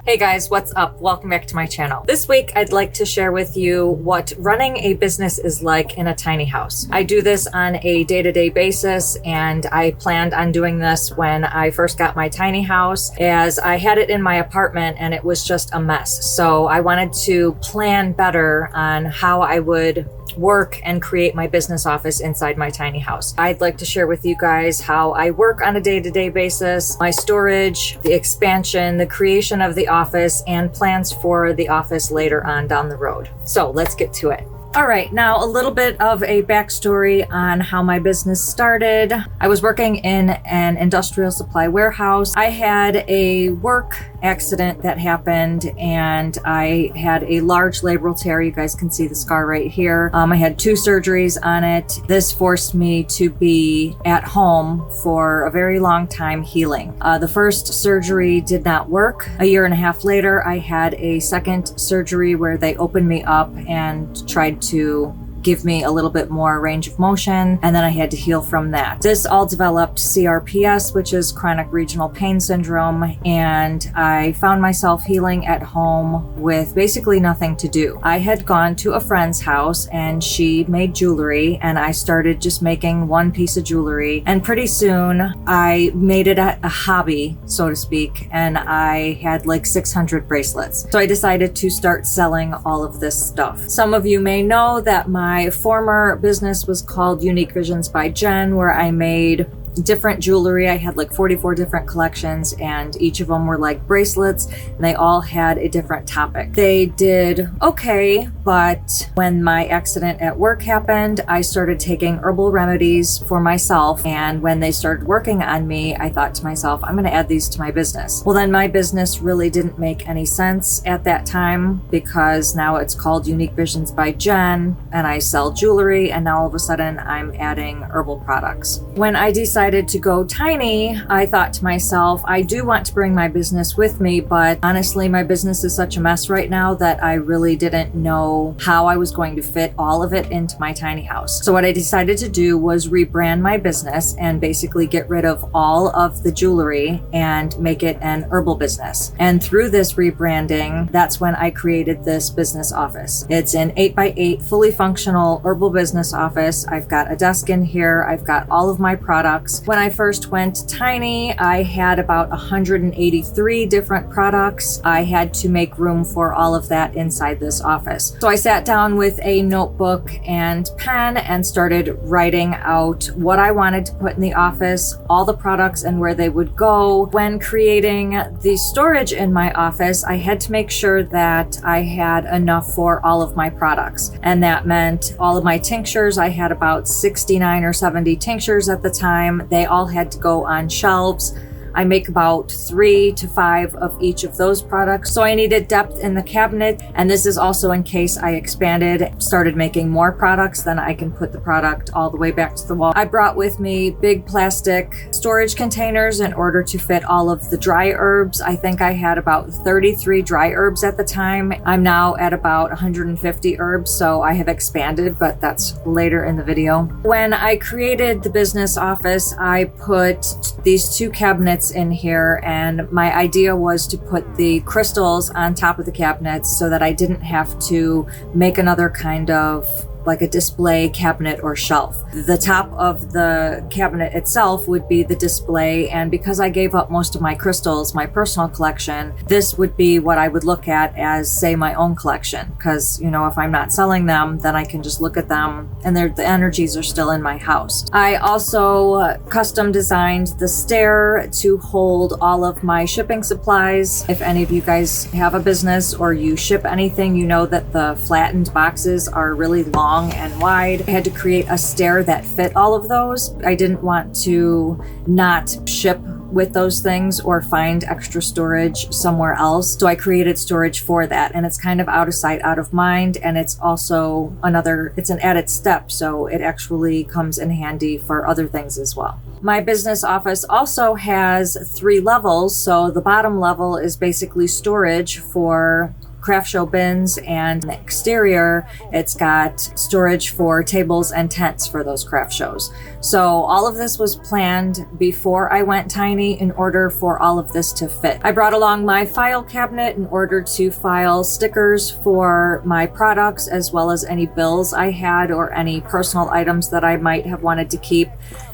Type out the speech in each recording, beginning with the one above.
Hey guys, what's up? Welcome back to my channel. This week, I'd like to share with you what running a business is like in a tiny house. I do this on a day-to-day basis, and I planned on doing this when I first got my tiny house, as I had it in my apartment and it was just a mess. So I wanted to plan better on how I would work and create my business office inside my tiny house. I'd like to share with you guys how I work on a day-to-day basis, my storage, the expansion, the creation of the office, and plans for the office later on down the road. So let's get to it. All right, now a little bit of a backstory on how my business started. I was working in an industrial supply warehouse. I had a work accident that happened and I had a large labral tear. You guys can see the scar right here. I had 2 surgeries on it. This forced me to be at home for a very long time healing. The first surgery did not work. A year and a half later, I had a second surgery where they opened me up and tried to give me a little bit more range of motion, and then I had to heal from that. This all developed CRPS, which is chronic regional pain syndrome, and I found myself healing at home with basically nothing to do. I had gone to a friend's house and she made jewelry, and I started just making one piece of jewelry, and pretty soon I made it a hobby, so to speak, and I had like 600 bracelets. So I decided to start selling all of this stuff. Some of you may know that my former business was called Unique Visions by Jen, where I made different jewelry. I had like 44 different collections, and each of them were like bracelets, and they all had a different topic. They did okay, but when my accident at work happened, I started taking herbal remedies for myself, and when they started working on me, I thought to myself, I'm going to add these to my business. Well, then my business really didn't make any sense at that time, because now it's called Unique Visions by Jen, and I sell jewelry, and now all of a sudden I'm adding herbal products. When I decided to go tiny, I thought to myself, I do want to bring my business with me, but honestly, my business is such a mess right now that I really didn't know how I was going to fit all of it into my tiny house. So what I decided to do was rebrand my business and basically get rid of all of the jewelry and make it an herbal business. And through this rebranding, that's when I created this business office. It's an 8x8 fully functional herbal business office. I've got a desk in here. I've got all of my products. When I first went tiny, I had about 183 different products. I had to make room for all of that inside this office. So I sat down with a notebook and pen and started writing out what I wanted to put in the office, all the products and where they would go. When creating the storage in my office, I had to make sure that I had enough for all of my products. And that meant all of my tinctures. I had about 69 or 70 tinctures at the time. They all had to go on shelves. I make about 3 to 5 of each of those products. So I needed depth in the cabinet. And this is also in case I expanded, started making more products, then I can put the product all the way back to the wall. I brought with me big plastic storage containers in order to fit all of the dry herbs. I think I had about 33 dry herbs at the time. I'm now at about 150 herbs, so I have expanded, but that's later in the video. When I created the business office, I put these 2 cabinets in here, and my idea was to put the crystals on top of the cabinets so that I didn't have to make another kind of like a display cabinet or shelf. The top of the cabinet itself would be the display, and because I gave up most of my crystals, my personal collection, this would be what I would look at as, say, my own collection, because, you know, if I'm not selling them, then I can just look at them and the energies are still in my house. I also custom designed the stair to hold all of my shipping supplies. If any of you guys have a business or you ship anything, you know that the flattened boxes are really long and wide. I had to create a stair that fit all of those. I didn't want to not ship with those things or find extra storage somewhere else. So I created storage for that, and it's kind of out of sight, out of mind. And it's also it's an added step. So it actually comes in handy for other things as well. My business office also has 3 levels. So the bottom level is basically storage for craft show bins, and the exterior, it's got storage for tables and tents for those craft shows. So all of this was planned before I went tiny in order for all of this to fit. I brought along my file cabinet in order to file stickers for my products, as well as any bills I had or any personal items that I might have wanted to keep.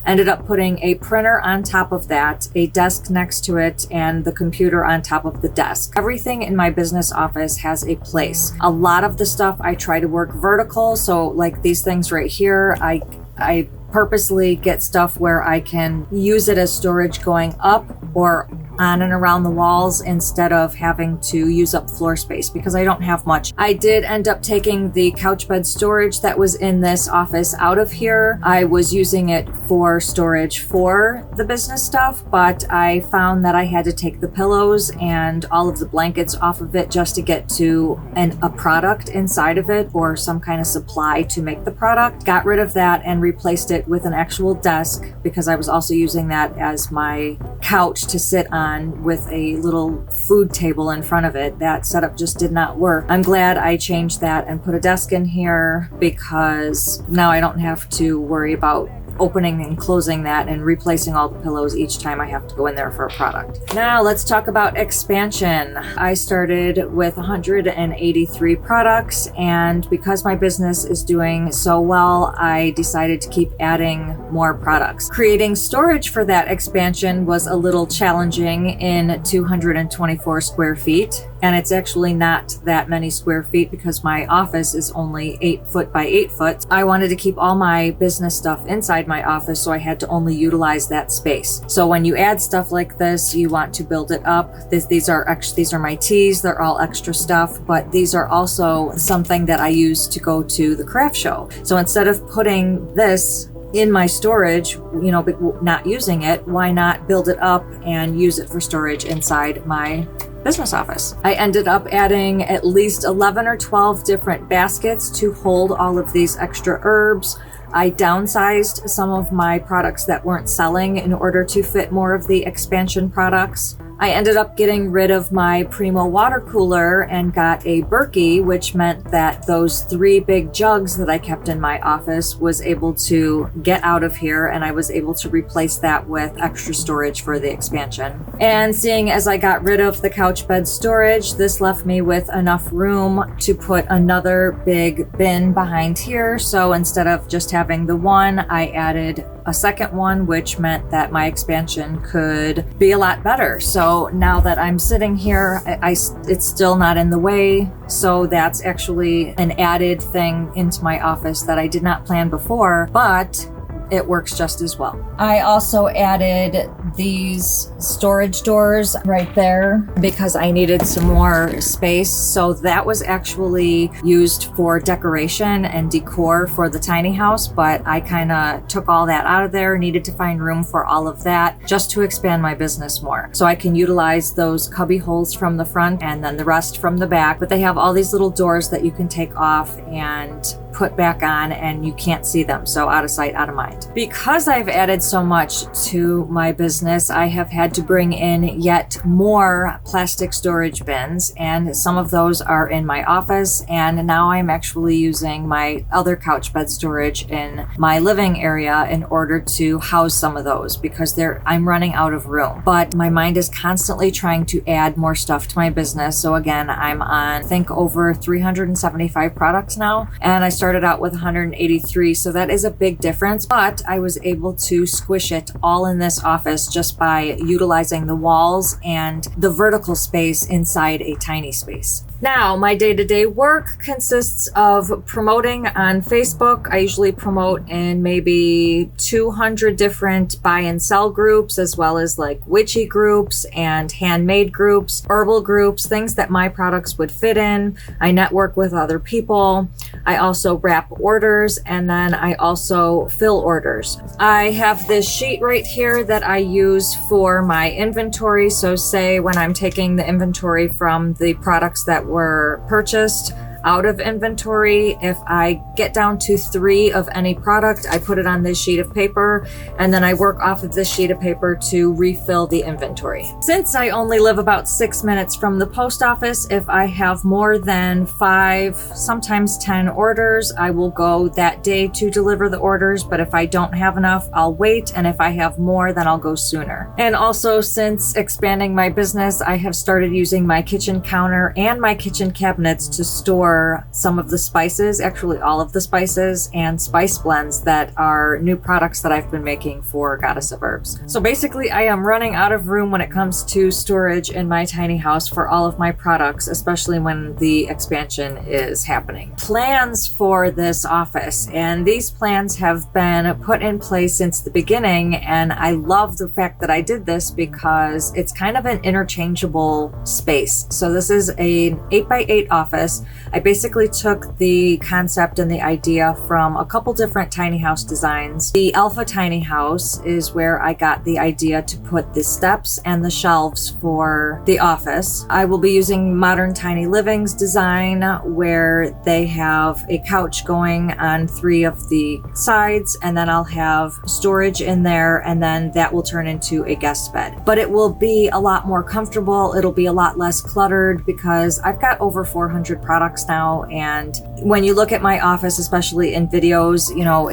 Ended up putting a printer on top of that, a desk next to it, and the computer on top of the desk. Everything in my business office has a place. A lot of the stuff I try to work vertical, so like these things right here, I purposely get stuff where I can use it as storage going up or on and around the walls instead of having to use up floor space because I don't have much. I did end up taking the couch bed storage that was in this office out of here. I was using it for storage for the business stuff, but I found that I had to take the pillows and all of the blankets off of it just to get to a product inside of it or some kind of supply to make the product. Got rid of that and replaced it with an actual desk because I was also using that as my couch to sit on with a little food table in front of it. That setup just did not work. I'm glad I changed that and put a desk in here because now I don't have to worry about opening and closing that and replacing all the pillows each time I have to go in there for a product. Now let's talk about expansion. I started with 183 products, and because my business is doing so well, I decided to keep adding more products. Creating storage for that expansion was a little challenging in 224 square feet. And it's actually not that many square feet because my office is only 8 foot by 8 foot. I wanted to keep all my business stuff inside my office, so I had to only utilize that space. So when you add stuff like this, you want to build it up. These are my teas. They're all extra stuff, but these are also something that I use to go to the craft show. So instead of putting this in my storage, but not using it, why not build it up and use it for storage inside my business office? I ended up adding at least 11 or 12 different baskets to hold all of these extra herbs. I downsized some of my products that weren't selling in order to fit more of the expansion products. I ended up getting rid of my Primo water cooler and got a Berkey, which meant that those 3 big jugs that I kept in my office was able to get out of here, and I was able to replace that with extra storage for the expansion. And seeing as I got rid of the couch bed storage, this left me with enough room to put another big bin behind here. So instead of just having the one, I added a second one, which meant that my expansion could be a lot better. So now that I'm sitting here, it's still not in the way. So that's actually an added thing into my office that I did not plan before, but it works just as well. I also added these storage doors right there because I needed some more space. So that was actually used for decoration and decor for the tiny house, but I kind of took all that out of there, needed to find room for all of that just to expand my business more. So I can utilize those cubby holes from the front and then the rest from the back, but they have all these little doors that you can take off and put back on and you can't see them. So out of sight, out of mind. Because I've added so much to my business, I have had to bring in yet more plastic storage bins, and some of those are in my office. And now I'm actually using my other couch bed storage in my living area in order to house some of those because I'm running out of room. But my mind is constantly trying to add more stuff to my business. So again, I'm on, I think, over 375 products now, and I started out with 183, so that is a big difference, but I was able to squish it all in this office just by utilizing the walls and the vertical space inside a tiny space. Now, my day-to-day work consists of promoting on Facebook. I usually promote in maybe 200 different buy and sell groups, as well as like witchy groups and handmade groups, herbal groups, things that my products would fit in. I network with other people. I also wrap orders, and then I also fill orders. I have this sheet right here that I use for my inventory. So say when I'm taking the inventory from the products that were purchased, out of inventory. If I get down to 3 of any product, I put it on this sheet of paper, and then I work off of this sheet of paper to refill the inventory. Since I only live about 6 minutes from the post office, if I have more than 5, sometimes 10 orders, I will go that day to deliver the orders. But if I don't have enough, I'll wait. And if I have more, then I'll go sooner. And also, since expanding my business, I have started using my kitchen counter and my kitchen cabinets to store some of the spices, actually all of the spices and spice blends that are new products that I've been making for Goddess of Herbs. So basically, I am running out of room when it comes to storage in my tiny house for all of my products, especially when the expansion is happening. Plans for this office, and these plans have been put in place since the beginning, and I love the fact that I did this because it's kind of an interchangeable space. So this is an 8x8 office. I basically took the concept and the idea from a couple different tiny house designs. The Alpha Tiny House is where I got the idea to put the steps and the shelves for the office. I will be using Modern Tiny Living's design, where they have a couch going on 3 of the sides, and then I'll have storage in there, and then that will turn into a guest bed. But it will be a lot more comfortable. It'll be a lot less cluttered because I've got over 400 products now, and when you look at my office, especially in videos, you know,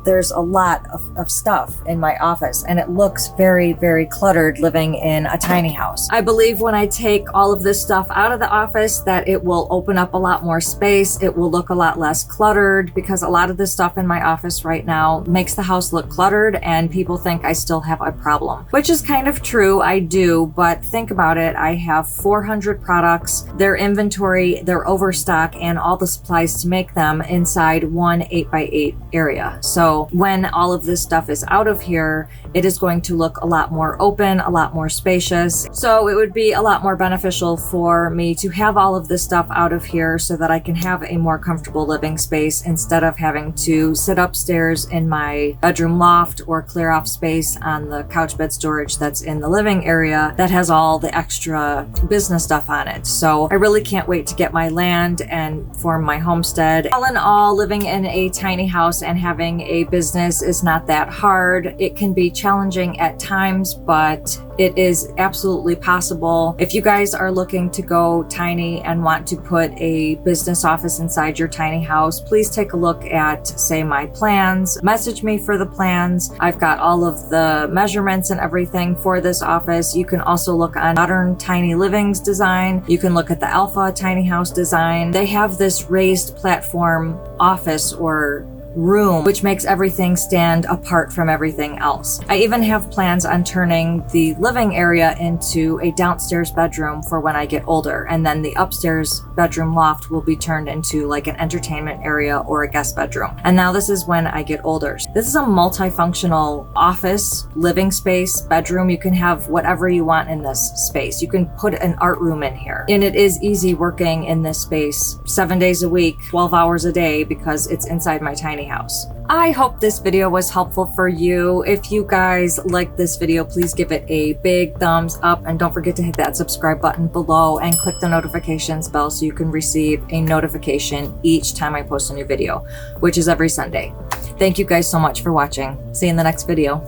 there's a lot of stuff in my office, and it looks very, very cluttered living in a tiny house. I believe when I take all of this stuff out of the office that it will open up a lot more space. It will look a lot less cluttered, because a lot of the stuff in my office right now makes the house look cluttered, and people think I still have a problem, which is kind of true. I do, but think about it. I have 400 products, their inventory, their overstock, and all the supplies to make them inside one 8x8 area. So when all of this stuff is out of here, it is going to look a lot more open, a lot more spacious. So it would be a lot more beneficial for me to have all of this stuff out of here so that I can have a more comfortable living space instead of having to sit upstairs in my bedroom loft or clear off space on the couch bed storage that's in the living area that has all the extra business stuff on it. So I really can't wait to get my land and form my homestead. All in all, living in a tiny house and having a business is not that hard. It can be challenging at times, but it is absolutely possible. If you guys are looking to go tiny and want to put a business office inside your tiny house, please take a look at, say, my plans. Message me for the plans. I've got all of the measurements and everything for this office. You can also look on Modern Tiny Living's design. You can look at the Alpha Tiny House design. They have this raised platform office or room, which makes everything stand apart from everything else. I even have plans on turning the living area into a downstairs bedroom for when I get older, and then the upstairs bedroom loft will be turned into like an entertainment area or a guest bedroom. And now this is when I get older. This is a multifunctional office, living space, bedroom. You can have whatever you want in this space. You can put an art room in here, and it is easy working in this space 7 days a week, 12 hours a day, because it's inside my tiny house. I hope this video was helpful for you. If you guys like this video, please give it a big thumbs up, and don't forget to hit that subscribe button below and click the notifications bell so you can receive a notification each time I post a new video, which is every Sunday. Thank you guys so much for watching. See you in the next video.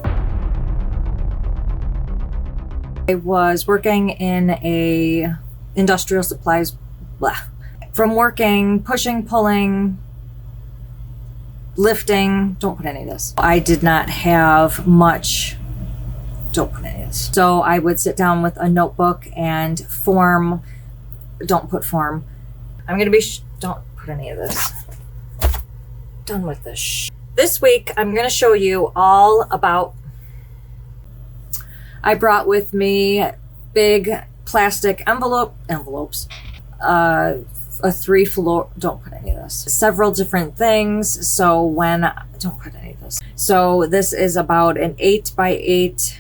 I was working in a industrial supplies, from working, pushing, pulling, lifting, don't put any of this. I did not have much, don't put any of this. So I would sit down with a notebook and form, don't put form. I'm gonna be, don't put any of this. Done with this. This week, I'm gonna show you all about, I brought with me big plastic envelopes, a 3 floor, don't put any of this, several different things. So when, don't put any of this. So this is about an 8x8.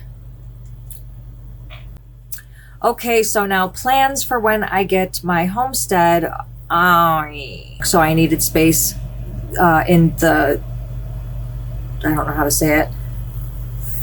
Okay, so now plans for when I get my homestead. So I needed space in the, I don't know how to say it,